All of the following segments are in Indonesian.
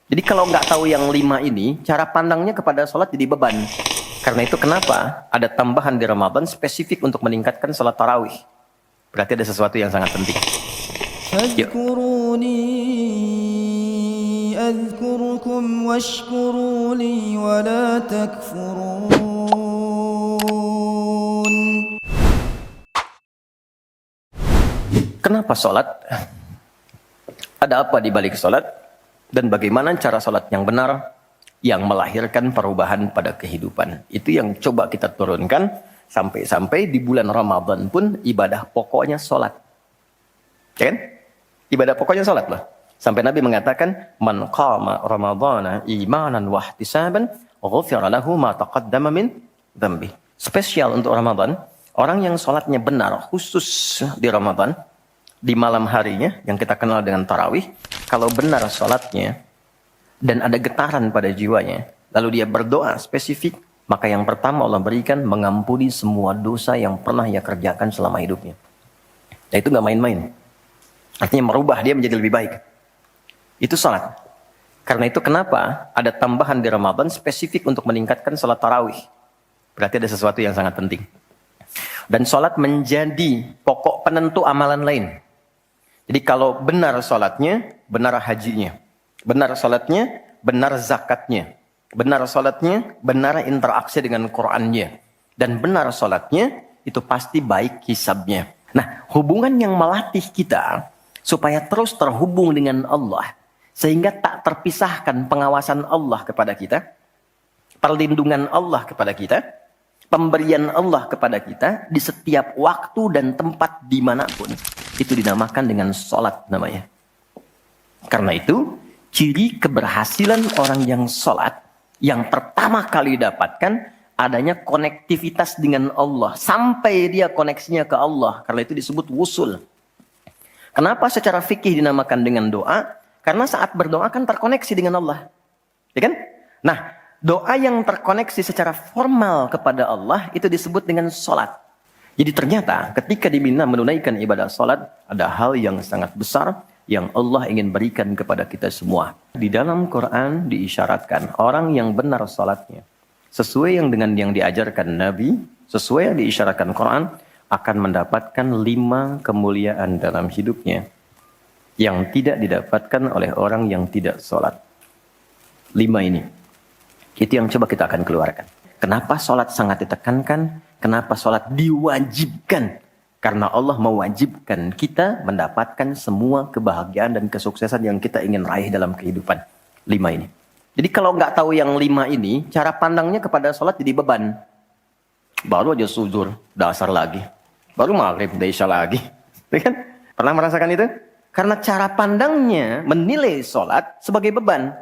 Jadi kalau nggak tahu yang 5 ini, cara pandangnya kepada sholat jadi beban. Karena itu kenapa ada tambahan di Ramadan spesifik untuk meningkatkan sholat tarawih. Berarti ada sesuatu yang sangat penting. Yuk. فاذكروني أذكركم واشكروا لي ولا تكفرون. Kenapa sholat? Ada apa di balik sholat? Dan bagaimana cara sholat yang benar yang melahirkan perubahan pada kehidupan? Itu yang coba kita turunkan sampai-sampai di bulan Ramadan pun ibadah pokoknya sholat. Ya kan? Ibadah pokoknya sholat loh. Sampai Nabi mengatakan, Man qama Ramadana imanan wa ihtisaban ghufira lahu ma taqaddama min dzambi. Spesial untuk Ramadan, orang yang sholatnya benar khusus di Ramadan, di malam harinya yang kita kenal dengan tarawih, kalau benar sholatnya dan ada getaran pada jiwanya, lalu dia berdoa spesifik, maka yang pertama Allah berikan mengampuni semua dosa yang pernah ia kerjakan selama hidupnya. Nah itu nggak main-main. Artinya merubah dia menjadi lebih baik. Itu sholat. Karena itu kenapa ada tambahan di Ramadan spesifik untuk meningkatkan sholat tarawih. Berarti ada sesuatu yang sangat penting. Dan sholat menjadi pokok penentu amalan lain. Jadi kalau benar sholatnya, benar hajinya. Benar sholatnya, benar zakatnya. Benar sholatnya, benar interaksi dengan Qur'annya. Dan benar sholatnya, itu pasti baik hisabnya. Nah, hubungan yang melatih kita supaya terus terhubung dengan Allah, sehingga tak terpisahkan pengawasan Allah kepada kita, perlindungan Allah kepada kita, pemberian Allah kepada kita di setiap waktu dan tempat dimanapun, itu dinamakan dengan sholat namanya. Karena itu, ciri keberhasilan orang yang sholat, yang pertama kali dapatkan, adanya konektivitas dengan Allah. Sampai dia koneksinya ke Allah. Karena itu disebut wusul. Kenapa secara fikih dinamakan dengan doa? Karena saat berdoa kan terkoneksi dengan Allah. Ya kan? Nah, doa yang terkoneksi secara formal kepada Allah itu disebut dengan sholat. Jadi ternyata ketika diminta menunaikan ibadah sholat, ada hal yang sangat besar yang Allah ingin berikan kepada kita semua. Di dalam Quran diisyaratkan orang yang benar sholatnya, sesuai dengan yang diajarkan Nabi, sesuai yang diisyaratkan Quran, akan mendapatkan 5 kemuliaan dalam hidupnya yang tidak didapatkan oleh orang yang tidak sholat. 5 ini. Itu yang coba kita akan keluarkan. Kenapa sholat sangat ditekankan? Kenapa sholat diwajibkan? Karena Allah mewajibkan kita mendapatkan semua kebahagiaan dan kesuksesan yang kita ingin raih dalam kehidupan. 5 ini. Jadi kalau nggak tahu yang 5 ini, cara pandangnya kepada sholat jadi beban. Baru aja sujud, dasar lagi. Baru maghrib, isya lagi. Ya kan? Pernah merasakan itu? Karena cara pandangnya menilai sholat sebagai beban.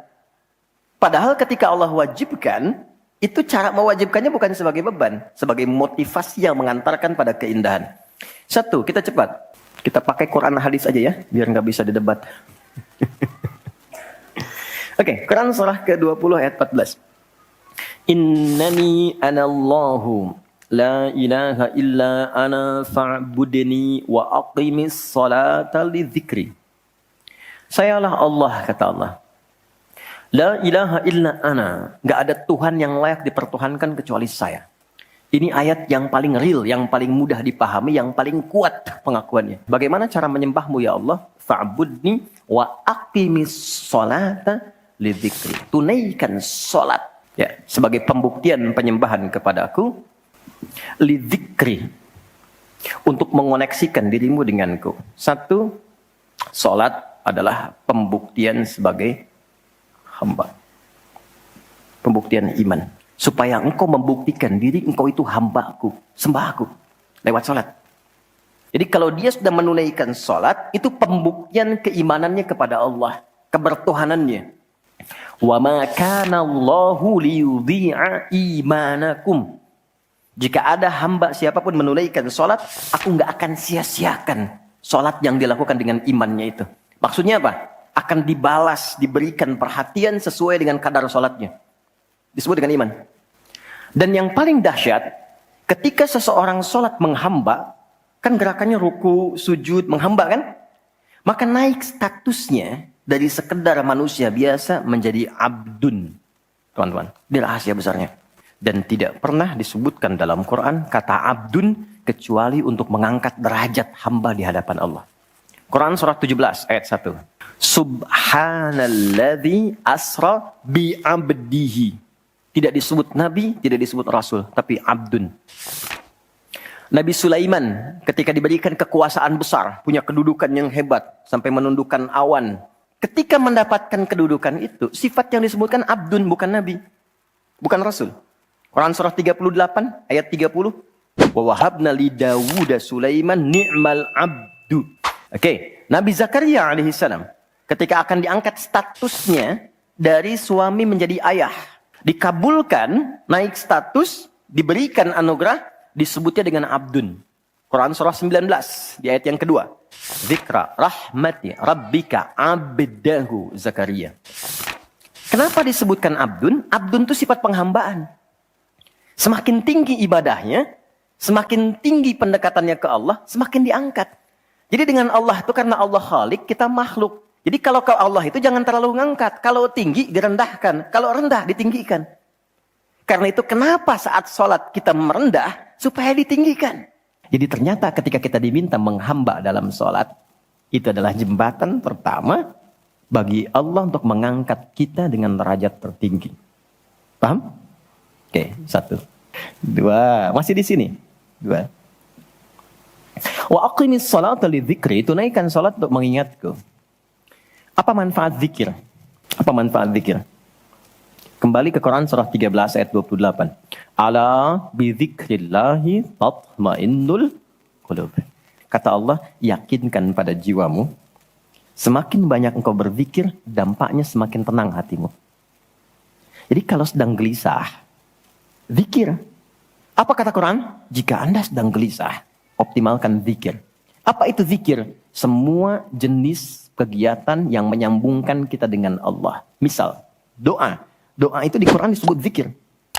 Padahal ketika Allah wajibkan, itu cara mewajibkannya bukan sebagai beban. Sebagai motivasi yang mengantarkan pada keindahan. 1, kita cepat. Kita pakai Quran hadis aja ya, biar nggak bisa didebat. Oke, Quran surah ke-20 ayat 14. Innani anallahu la ilaha illa ana fa'budni wa aqimis salata li dzikri. Sayalah Allah, kata Allah. La ilaha illa ana. Gak ada Tuhan yang layak dipertuhankan kecuali saya. Ini ayat yang paling real, yang paling mudah dipahami, yang paling kuat pengakuannya. Bagaimana cara menyembahmu ya Allah? Fa'budni wa aqimis salata li dzikri. Tunaikan salat. Ya, sebagai pembuktian penyembahan kepadaku, lidzikri, untuk mengoneksikan dirimu denganku. 1, salat adalah pembuktian sebagai hamba. Pembuktian iman. Supaya engkau membuktikan diri engkau itu hambaku, sembahku, lewat salat. Jadi kalau dia sudah menunaikan salat, itu pembuktian keimanannya kepada Allah, kebertuhanannya. Wa ma kana Allahu liyudhi'a imanakum. Jika ada hamba siapapun menunaikan salat, aku enggak akan sia-siakan salat yang dilakukan dengan imannya itu. Maksudnya apa? Akan dibalas, diberikan perhatian sesuai dengan kadar salatnya. Disebut dengan iman. Dan yang paling dahsyat, ketika seseorang salat menghamba, kan gerakannya ruku, sujud, menghamba kan? Maka naik statusnya dari sekedar manusia biasa menjadi abdun. Teman-teman, ini rahasia besarnya. Dan tidak pernah disebutkan dalam Quran kata abdun kecuali untuk mengangkat derajat hamba di hadapan Allah. Quran surat 17 ayat 1. Subhanalladzi asra bi abdihi. Tidak disebut nabi, tidak disebut rasul, tapi abdun. Nabi Sulaiman ketika diberikan kekuasaan besar, punya kedudukan yang hebat sampai menundukkan awan. Ketika mendapatkan kedudukan itu, sifat yang disebutkan abdun, bukan nabi, bukan rasul. Quran surah 38 ayat 30. Wa wahabna li Dawuda Sulaiman ni'mal abdu. Oke, Nabi Zakaria alaihissalam ketika akan diangkat statusnya dari suami menjadi ayah, dikabulkan, naik status, diberikan anugerah, disebutnya dengan abdun. Quran surah 19 di ayat yang kedua. Zikra rahmati rabbika abdahu Zakaria. Kenapa disebutkan abdun? Abdun itu sifat penghambaan. Semakin tinggi ibadahnya, semakin tinggi pendekatannya ke Allah, semakin diangkat. Jadi dengan Allah itu karena Allah Khalik, kita makhluk. Jadi kalau ke Allah itu jangan terlalu ngangkat. Kalau tinggi direndahkan, kalau rendah ditinggikan. Karena itu kenapa saat sholat kita merendah supaya ditinggikan. Jadi ternyata ketika kita diminta menghamba dalam sholat, itu adalah jembatan pertama bagi Allah untuk mengangkat kita dengan derajat tertinggi. Paham? Oke, 1. 2, masih di sini. 2. Wa aqimis sholata lidzikri, tunaikan sholat untuk mengingatku. Apa manfaat zikir? Apa manfaat zikir? Kembali ke Quran surah 13 ayat 28. Ala bidzikrillahi tatmainnul qulub. Kata Allah, yakinkan pada jiwamu, semakin banyak engkau berzikir, dampaknya semakin tenang hatimu. Jadi kalau sedang gelisah, zikir. Apa kata Quran? Jika Anda sedang gelisah, optimalkan zikir. Apa itu zikir? Semua jenis kegiatan yang menyambungkan kita dengan Allah. Misal, doa. Doa itu di Quran disebut zikir.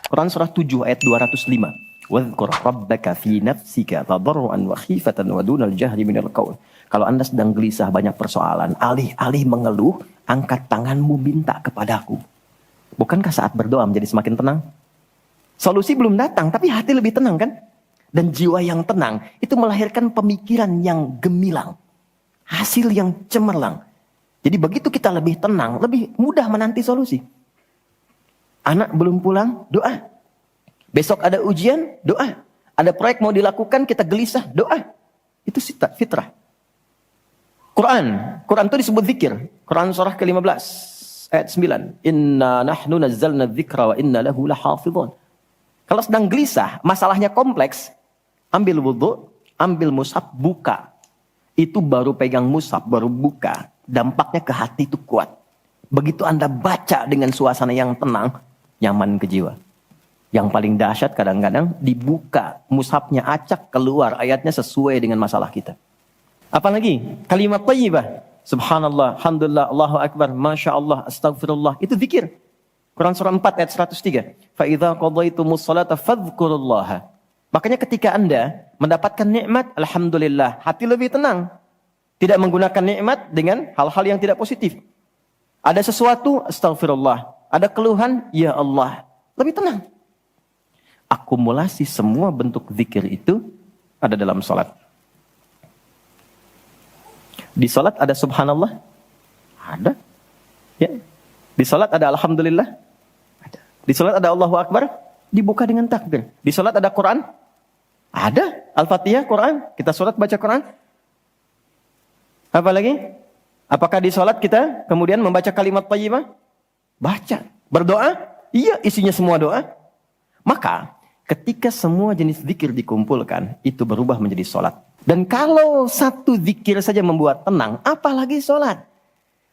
Quran surah 7 ayat 205. Wadhkur rabbaka fi nafsika tadarruan wa khifatan wa dunal jahri minal qaul. Kalau Anda sedang gelisah banyak persoalan, alih-alih mengeluh, angkat tanganmu minta kepadaku. Bukankah saat berdoa menjadi semakin tenang? Solusi belum datang, tapi hati lebih tenang kan? Dan jiwa yang tenang itu melahirkan pemikiran yang gemilang. Hasil yang cemerlang. Jadi begitu kita lebih tenang, lebih mudah menanti solusi. Anak belum pulang, doa. Besok ada ujian, doa. Ada proyek mau dilakukan, kita gelisah, doa. Itu fitrah. Quran itu disebut zikir. Quran surah ke-15 ayat 9. Inna nahnu nazzalna dzikra wa inna lahu lahafidhun. Kalau sedang gelisah, masalahnya kompleks, ambil wudhu, ambil mushaf, buka. Itu baru pegang mushaf, baru buka. Dampaknya ke hati itu kuat. Begitu Anda baca dengan suasana yang tenang, nyaman ke jiwa. Yang paling dahsyat kadang-kadang dibuka mushafnya, acak keluar ayatnya sesuai dengan masalah kita. Apalagi kalimat thayyibah, subhanallah, alhamdulillah, Allahu akbar, masya Allah, astagfirullah, itu zikir. Quran surah 4 ayat 103. Fa idza qadaytumus salata fadhkurullaha. Makanya ketika Anda mendapatkan nikmat, alhamdulillah, hati lebih tenang. Tidak menggunakan nikmat dengan hal-hal yang tidak positif. Ada sesuatu, astagfirullah. Ada keluhan, ya Allah. Lebih tenang. Akumulasi semua bentuk zikir itu ada dalam salat. Di salat ada subhanallah? Ada. Ya. Di salat ada alhamdulillah? Ada. Di salat ada Allahu Akbar? Dibuka dengan takbir. Di salat ada Quran? Ada. Al-Fatihah, Quran. Kita salat baca Quran. Apa lagi? Apakah di salat kita kemudian membaca kalimat thayyibah? Baca. Berdoa? Iya, isinya semua doa. Maka ketika semua jenis zikir dikumpulkan, itu berubah menjadi salat. Dan kalau satu zikir saja membuat tenang, apalagi salat.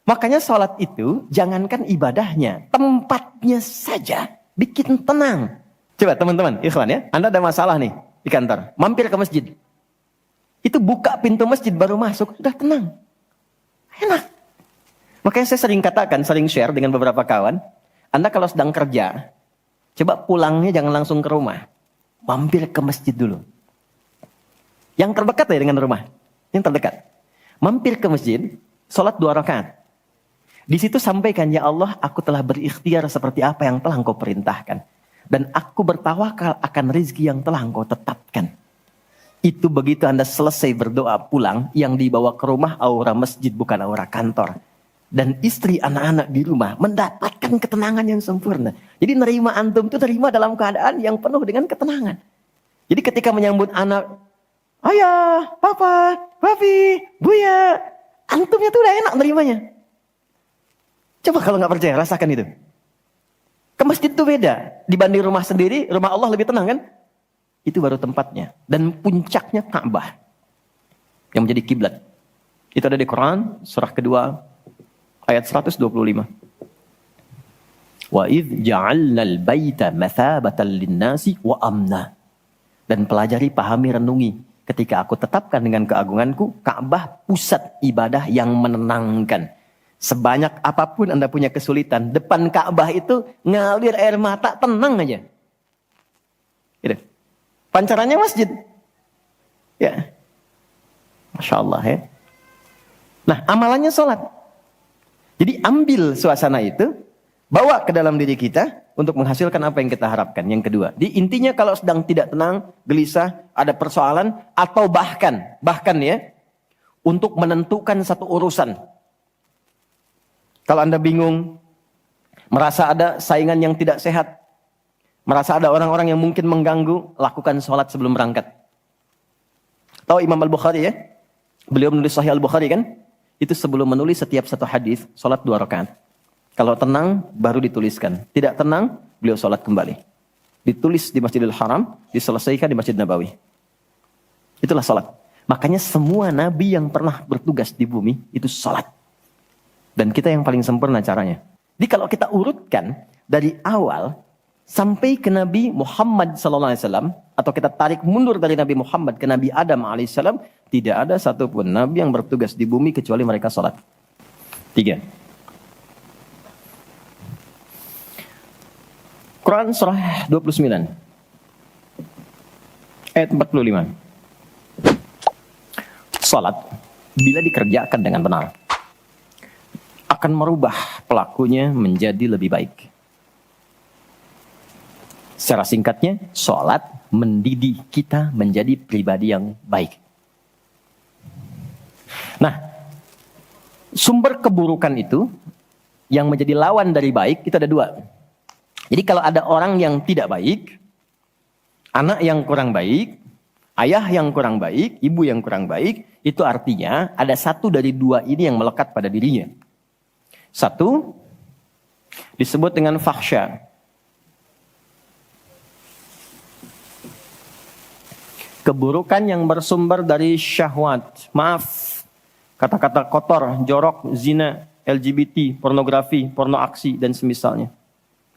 Makanya salat itu jangankan ibadahnya, tempatnya saja bikin tenang. Coba teman-teman, ikhwan ya, Anda ada masalah nih di kantor, mampir ke masjid. Itu buka pintu masjid baru masuk, sudah tenang. Enak. Makanya saya sering katakan, sering share dengan beberapa kawan, Anda kalau sedang kerja, coba pulangnya jangan langsung ke rumah. Mampir ke masjid dulu. Yang terdekat ya dengan rumah. Yang terdekat. Mampir ke masjid, sholat 2 rakaat. Di situ sampaikan, ya Allah, aku telah berikhtiar seperti apa yang telah engkau perintahkan. Dan aku bertawakal akan rezeki yang telah engkau tetapkan. Itu begitu Anda selesai berdoa pulang, yang dibawa ke rumah aura masjid bukan aura kantor. Dan istri anak-anak di rumah mendapatkan ketenangan yang sempurna. Jadi nerima antum itu nerima dalam keadaan yang penuh dengan ketenangan. Jadi ketika menyambut anak, ayah, papa, papi, buya, antumnya tuh udah enak nerimanya. Coba kalau nggak percaya, rasakan itu. Ke masjid itu beda. Dibanding rumah sendiri, rumah Allah lebih tenang kan? Itu baru tempatnya. Dan puncaknya Ka'bah. Yang menjadi kiblat. Itu ada di Quran, surah kedua, ayat 125. Wa idh ja'alnal baita mathabatan linnasi wa amna. Dan pelajari, pahami, renungi. Ketika aku tetapkan dengan keagunganku, Ka'bah pusat ibadah yang menenangkan. Sebanyak apapun Anda punya kesulitan, depan Ka'bah itu ngalir air mata, tenang aja. Gitu. Pancarannya masjid. Ya. Masya Allah ya. Nah, amalannya sholat. Jadi ambil suasana itu, bawa ke dalam diri kita untuk menghasilkan apa yang kita harapkan. Yang kedua, di intinya kalau sedang tidak tenang, gelisah, ada persoalan, atau bahkan ya, untuk menentukan satu urusan. Kalau Anda bingung, merasa ada saingan yang tidak sehat, merasa ada orang-orang yang mungkin mengganggu, lakukan sholat sebelum berangkat. Tahu Imam Al-Bukhari ya? Beliau menulis Sahih Al-Bukhari kan? Itu sebelum menulis setiap satu hadis, sholat 2 rakaat. Kalau tenang, baru dituliskan. Tidak tenang, beliau sholat kembali. Ditulis di Masjidil Haram, diselesaikan di Masjid Nabawi. Itulah sholat. Makanya semua nabi yang pernah bertugas di bumi, itu sholat. Dan kita yang paling sempurna caranya. Jadi kalau kita urutkan dari awal sampai ke Nabi Muhammad SAW, atau kita tarik mundur dari Nabi Muhammad ke Nabi Adam AS, tidak ada satupun Nabi yang bertugas di bumi kecuali mereka sholat. 3. Quran surah 29 ayat 45. Sholat bila dikerjakan dengan benar akan merubah pelakunya menjadi lebih baik. Secara singkatnya, sholat mendidik kita menjadi pribadi yang baik. Nah, sumber keburukan itu yang menjadi lawan dari baik itu ada 2. Jadi kalau ada orang yang tidak baik, anak yang kurang baik, ayah yang kurang baik, ibu yang kurang baik, itu artinya ada satu dari 2 ini yang melekat pada dirinya. 1 disebut dengan fahsya. Keburukan yang bersumber dari syahwat. Maaf, kata-kata kotor, jorok, zina, LGBT, pornografi, porno aksi, dan semisalnya.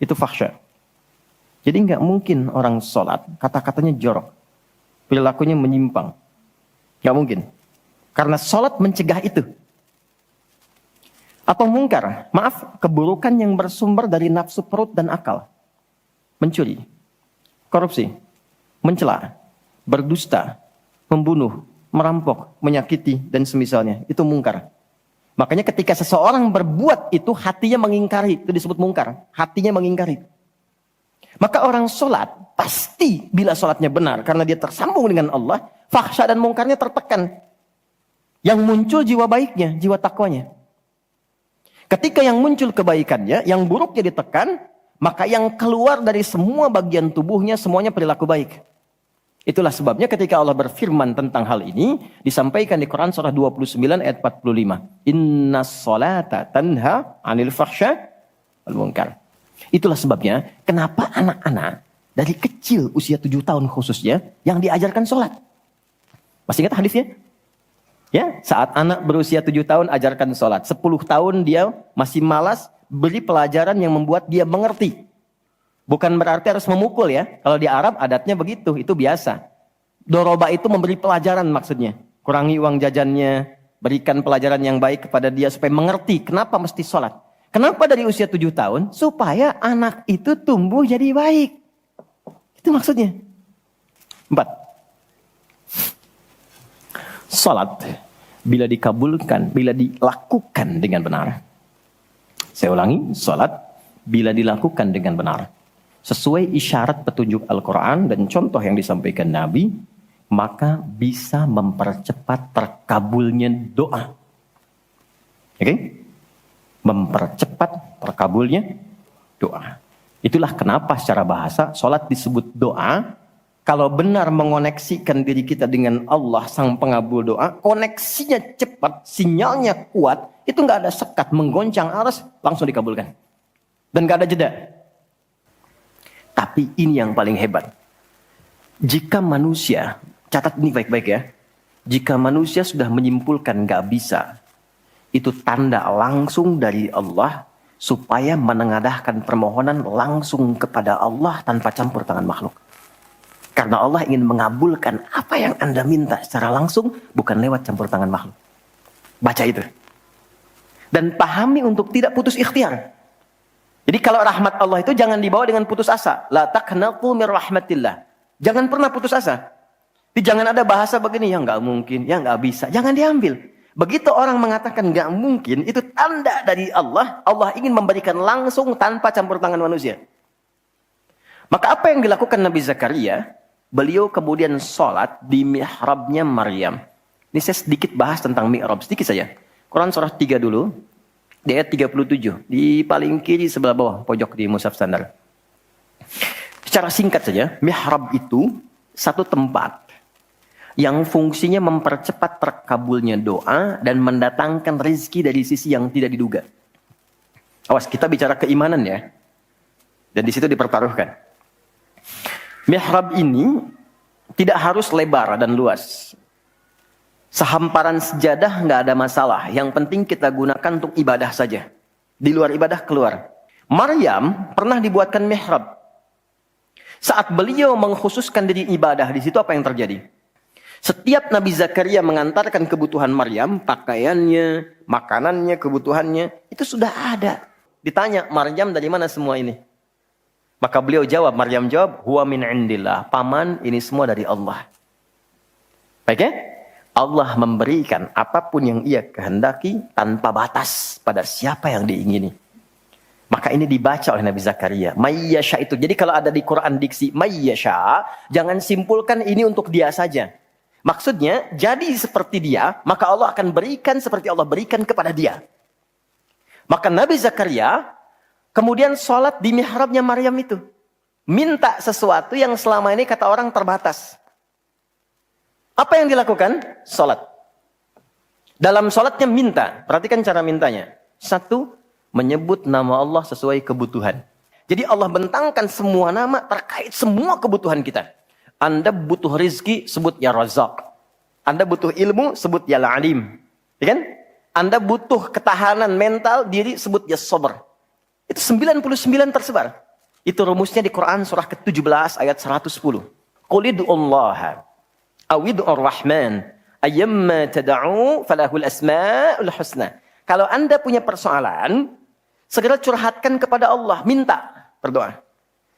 Itu fahsya. Jadi nggak mungkin orang sholat, kata-katanya jorok. Perilakunya menyimpang. Nggak mungkin. Karena sholat mencegah itu. Atau mungkar, maaf, keburukan yang bersumber dari nafsu perut dan akal. Mencuri, korupsi, mencela, berdusta, membunuh, merampok, menyakiti, dan semisalnya. Itu mungkar. Makanya ketika seseorang berbuat itu, hatinya mengingkari. Itu disebut mungkar. Hatinya mengingkari. Maka orang sholat, pasti bila sholatnya benar, karena dia tersambung dengan Allah, fahsya dan mungkarnya tertekan. Yang muncul jiwa baiknya, jiwa takwanya. Ketika yang muncul kebaikannya, yang buruknya ditekan, maka yang keluar dari semua bagian tubuhnya, semuanya perilaku baik. Itulah sebabnya ketika Allah berfirman tentang hal ini, disampaikan di Quran surah 29 ayat 45. Inna sholata tanha anil fahsya wal munkar. Itulah sebabnya kenapa anak-anak dari kecil usia 7 tahun khususnya yang diajarkan sholat. Masih ingat hadisnya? Ya, saat anak berusia 7 tahun ajarkan sholat. 10 tahun dia masih malas, beri pelajaran yang membuat dia mengerti. Bukan berarti harus memukul ya. Kalau di Arab adatnya begitu, itu biasa. Doroba itu memberi pelajaran maksudnya. Kurangi uang jajannya, berikan pelajaran yang baik kepada dia supaya mengerti kenapa mesti sholat. Kenapa dari usia 7 tahun? Supaya anak itu tumbuh jadi baik. Itu maksudnya. 4. Salat bila dikabulkan, bila dilakukan dengan benar, Saya ulangi, salat bila dilakukan dengan benar, sesuai isyarat petunjuk Al-Quran dan contoh yang disampaikan Nabi, maka bisa mempercepat terkabulnya doa. Oke? Mempercepat terkabulnya doa. Itulah kenapa secara bahasa salat disebut doa. Kalau benar mengoneksikan diri kita dengan Allah sang pengabul doa, koneksinya cepat, sinyalnya kuat, itu nggak ada sekat, menggoncang aras, langsung dikabulkan. Dan nggak ada jeda. Tapi ini yang paling hebat. Jika manusia, catat ini baik-baik ya, jika manusia sudah menyimpulkan nggak bisa, itu tanda langsung dari Allah supaya menengadahkan permohonan langsung kepada Allah tanpa campur tangan makhluk. Karena Allah ingin mengabulkan apa yang Anda minta secara langsung, bukan lewat campur tangan makhluk. Baca itu. Dan pahami untuk tidak putus ikhtiar. Jadi kalau rahmat Allah itu jangan dibawa dengan putus asa. La taqnatu min rahmatillah. Jangan pernah putus asa. Jadi jangan ada bahasa begini, ya nggak mungkin, ya nggak bisa. Jangan diambil. Begitu orang mengatakan nggak mungkin, itu tanda dari Allah. Allah ingin memberikan langsung tanpa campur tangan manusia. Maka apa yang dilakukan Nabi Zakaria? Beliau kemudian sholat di mihrabnya Maryam. Ini saya sedikit bahas tentang mihrab, sedikit saja. Quran surah 3 dulu, di ayat 37. Di paling kiri sebelah bawah, pojok di mushaf standar. Secara singkat saja, mihrab itu satu tempat yang fungsinya mempercepat terkabulnya doa dan mendatangkan rezeki dari sisi yang tidak diduga. Awas, kita bicara keimanan ya. Dan di situ dipertaruhkan. Mihrab ini tidak harus lebar dan luas. Sehamparan sejadah nggak ada masalah. Yang penting kita gunakan untuk ibadah saja. Di luar ibadah keluar. Maryam pernah dibuatkan mihrab. Saat beliau mengkhususkan diri ibadah, di situ apa yang terjadi? Setiap Nabi Zakaria mengantarkan kebutuhan Maryam, pakaiannya, makanannya, kebutuhannya, itu sudah ada. Ditanya, Maryam dari mana semua ini? Maka beliau jawab, Maryam jawab, huwa min indillah. Paman, ini semua dari Allah. Baik ya? Allah memberikan apapun yang ia kehendaki tanpa batas pada siapa yang diingini. Maka ini dibaca oleh Nabi Zakaria. Mayyasha itu. Jadi kalau ada di Quran diksi mayyasha, jangan simpulkan ini untuk dia saja. Maksudnya, jadi seperti dia, maka Allah akan berikan seperti Allah berikan kepada dia. Maka Nabi Zakaria kemudian sholat di mihrabnya Maryam itu. Minta sesuatu yang selama ini kata orang terbatas. Apa yang dilakukan? Sholat. Dalam sholatnya minta. Perhatikan cara mintanya. Satu, menyebut nama Allah sesuai kebutuhan. Jadi Allah bentangkan semua nama terkait semua kebutuhan kita. Anda butuh rizki, sebut ya Razak. Anda butuh ilmu, sebut ya Alim. Ya kan? Anda butuh ketahanan mental diri, sebut ya Sabar. Itu 99 tersebar. Itu rumusnya di Quran surah ke-17 ayat 110. Qul id'ullaha aw id'ur rahman ayyamma tad'u falahul asmaul husna. Kalau Anda punya persoalan, segera curhatkan kepada Allah, minta, berdoa.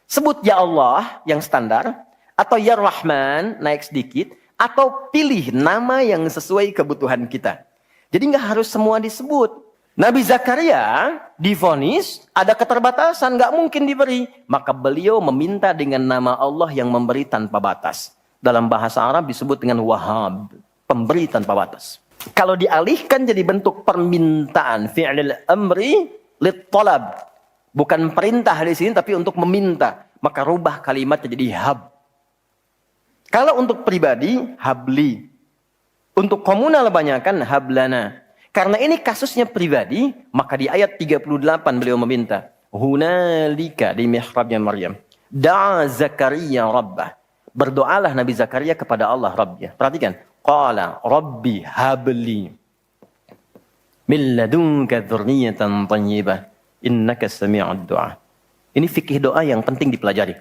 Sebut ya Allah yang standar atau ya Rahman naik sedikit atau pilih nama yang sesuai kebutuhan kita. Jadi nggak harus semua disebut. Nabi Zakaria divonis ada keterbatasan, nggak mungkin diberi. Maka beliau meminta dengan nama Allah yang memberi tanpa batas. Dalam bahasa Arab disebut dengan Wahhab, pemberi tanpa batas. Kalau dialihkan jadi bentuk permintaan, fi'lil amri lit talab. Bukan perintah di sini tapi untuk meminta. Maka rubah kalimatnya jadi hab. Kalau untuk pribadi, habli. Untuk komunal banyakan hablana. Karena ini kasusnya pribadi, maka di ayat 38 beliau meminta. Hunalika di mihrabnya Maryam. Da'a Zakaria Rabbah. Berdoalah Nabi Zakaria kepada Allah Rabbnya. Perhatikan. Qala Rabbi habli. Min ladunka dzurriyyatan thayyibah. Innaka sami'ud du'a. Ini fikih doa yang penting dipelajari.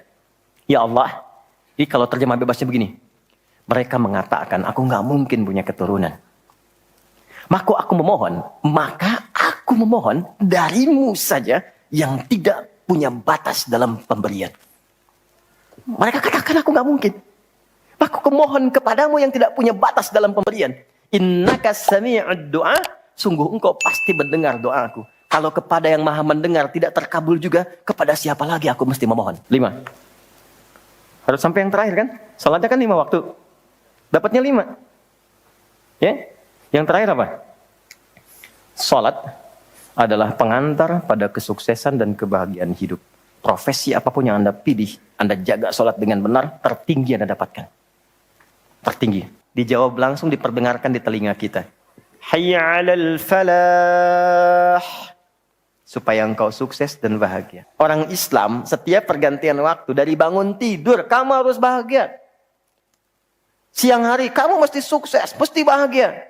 Ya Allah. Jadi kalau terjemah bebasnya begini. Mereka mengatakan, aku nggak mungkin punya keturunan. Maka aku memohon darimu saja yang tidak punya batas dalam pemberian. Mereka katakan aku nggak mungkin. Aku memohon kepadamu yang tidak punya batas dalam pemberian. Innaka sami'ud du'a, sungguh engkau pasti mendengar doaku. Kalau kepada yang maha mendengar tidak terkabul juga, kepada siapa lagi aku mesti memohon? 5. Harus sampai yang terakhir kan? Salatnya kan 5 waktu. Dapatnya 5. Ya? Yang terakhir apa? Salat adalah pengantar pada kesuksesan dan kebahagiaan hidup. Profesi apapun yang Anda pilih, Anda jaga salat dengan benar, tertinggi Anda dapatkan. Tertinggi. Dijawab langsung, diperdengarkan di telinga kita. Hayya 'alal falah. Supaya engkau sukses dan bahagia. Orang Islam setiap pergantian waktu, dari bangun tidur kamu harus bahagia. Siang hari kamu mesti sukses, mesti bahagia.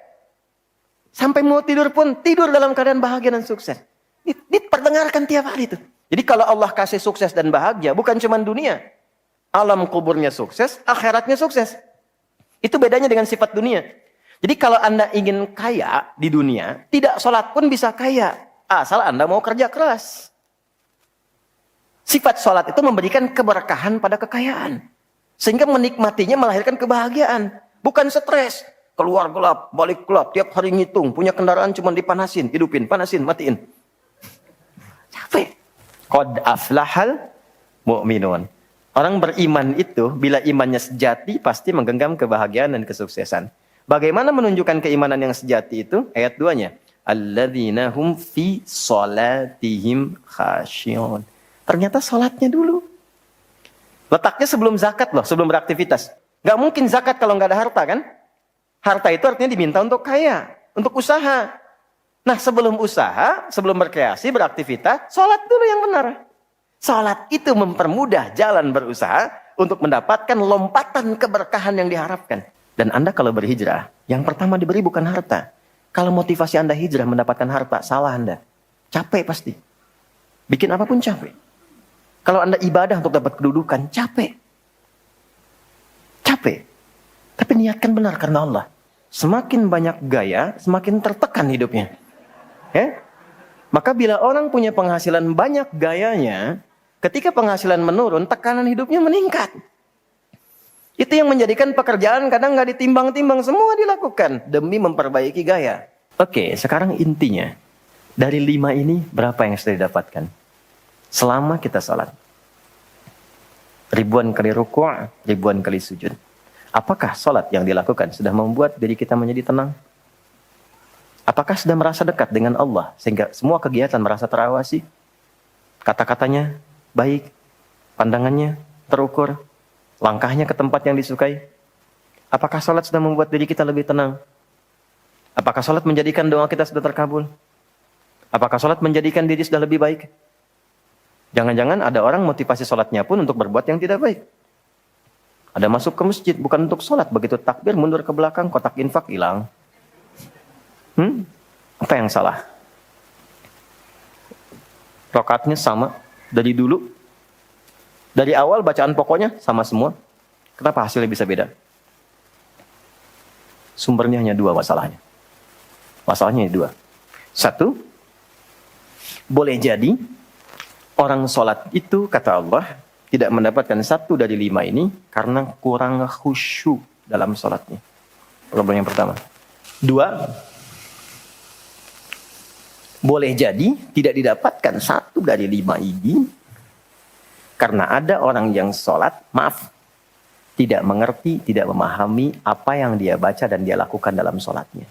Sampai mau tidur pun tidur dalam keadaan bahagia dan sukses. Diperdengarkan tiap hari itu. Jadi kalau Allah kasih sukses dan bahagia, bukan cuma dunia. Alam kuburnya sukses, akhiratnya sukses. Itu bedanya dengan sifat dunia. Jadi kalau Anda ingin kaya di dunia, tidak sholat pun bisa kaya. Asal Anda mau kerja keras. Sifat sholat itu memberikan keberkahan pada kekayaan. Sehingga menikmatinya melahirkan kebahagiaan. Bukan stres. Keluar gelap, balik gelap. Tiap hari ngitung. Punya kendaraan cuma dipanasin. Hidupin, panasin, matiin. Capek. Qad aflahal mu'minun. Orang beriman itu, bila imannya sejati, pasti menggenggam kebahagiaan dan kesuksesan. Bagaimana menunjukkan keimanan yang sejati itu? Ayat 2-nya. Alladzina hum fi salatihim khasyi'un. Ternyata salatnya dulu. Letaknya sebelum zakat loh, sebelum beraktivitas. Gak mungkin zakat kalau nggak ada harta kan? Harta itu artinya diminta untuk kaya, untuk usaha. Nah sebelum usaha, sebelum berkreasi, beraktivitas, salat dulu yang benar. Salat itu mempermudah jalan berusaha untuk mendapatkan lompatan keberkahan yang diharapkan. Dan Anda kalau berhijrah, yang pertama diberi bukan harta. Kalau motivasi Anda hijrah mendapatkan harta, salah Anda. Capek pasti. Bikin apapun capek. Kalau Anda ibadah untuk dapat kedudukan, capek. Capek. Tapi niatkan benar karena Allah. Semakin banyak gaya, semakin tertekan hidupnya. Ya? Maka bila orang punya penghasilan banyak gayanya, ketika penghasilan menurun, tekanan hidupnya meningkat. Itu yang menjadikan pekerjaan kadang nggak ditimbang-timbang, semua dilakukan demi memperbaiki gaya. Oke, sekarang intinya. Dari 5 ini, berapa yang sudah didapatkan? Selama kita salat. Ribuan kali ruku', ribuan kali sujud. Apakah salat yang dilakukan sudah membuat diri kita menjadi tenang? Apakah sudah merasa dekat dengan Allah, sehingga semua kegiatan merasa terawasi? Kata-katanya baik, pandangannya terukur, langkahnya ke tempat yang disukai. Apakah salat sudah membuat diri kita lebih tenang? Apakah salat menjadikan doa kita sudah terkabul? Apakah salat menjadikan diri sudah lebih baik? Jangan-jangan ada orang motivasi salatnya pun untuk berbuat yang tidak baik. Ada masuk ke masjid bukan untuk salat, begitu takbir mundur ke belakang, kotak infak hilang. Apa yang salah? Rakaatnya sama dari dulu. Dari awal bacaan pokoknya sama semua. Kenapa hasilnya bisa beda? Sumbernya hanya 2 masalahnya. Masalahnya 2. 1, boleh jadi orang sholat itu, kata Allah, tidak mendapatkan 1 dari 5 ini karena kurang khusyuk dalam sholatnya. Problem yang pertama. 2, boleh jadi tidak didapatkan 1 dari 5 ini karena ada orang yang sholat, tidak mengerti, tidak memahami apa yang dia baca dan dia lakukan dalam sholatnya.